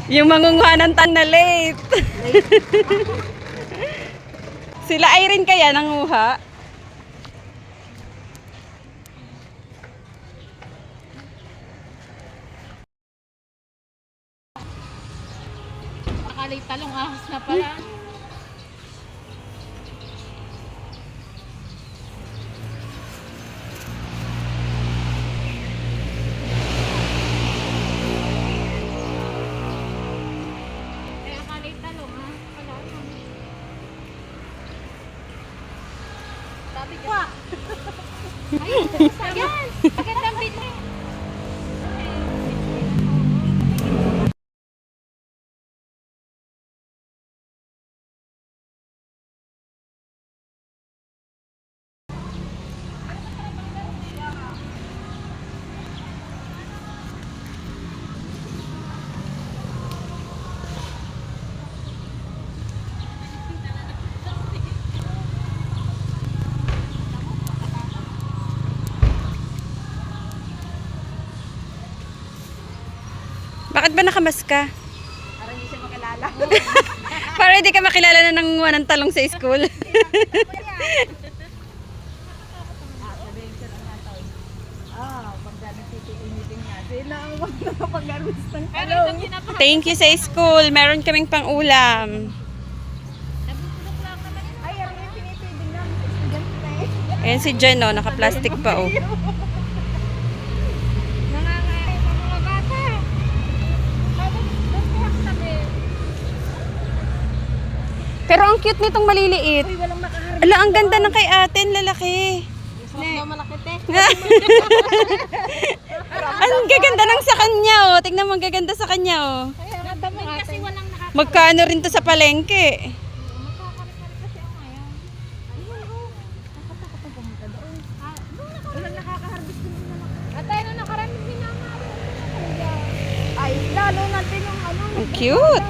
Yung mangunguha ng tang na late. Sila Irene kaya nanguha? Nakalay talong ahas na pala. Sabi ko. Ayun, yes! Magandang bili. Bakit ba nakamas ka? Para hindi siya makilala. Para hindi ka makilala na nangunguha ng talong sa school. Pag gano'n titinitin niya. Sila ang pag-arus ng talong. Thank you sa school. Meron kaming pang-ulam. Ay, ang yung pinitibig namin sa estudyante na eh. Ayan si Jen, oh, naka-plastic pa, oh. Nangangay pa mga bata. Doon kaya katabi. Pero ang cute nitong maliliit. Uy, walang makaharap. Ala, ang ganda ng kay ate, ang lalaki. Daw malaki te. Ang gaganda ng sa kanya, oh. Tingnan mo, ang gaganda sa kanya, oh. Kaya ganda mo ate. Kasi walang nakakaharap. Magkano rin to sa palengke? Magkakarit-karit kasi ako ngayon. Ayun, oh. Nakatakot ang pumunta doon. Walang nakakaharvest din naman. At tayo na nakarami minamari. Ay, lalo natin yung ano. Ang cute.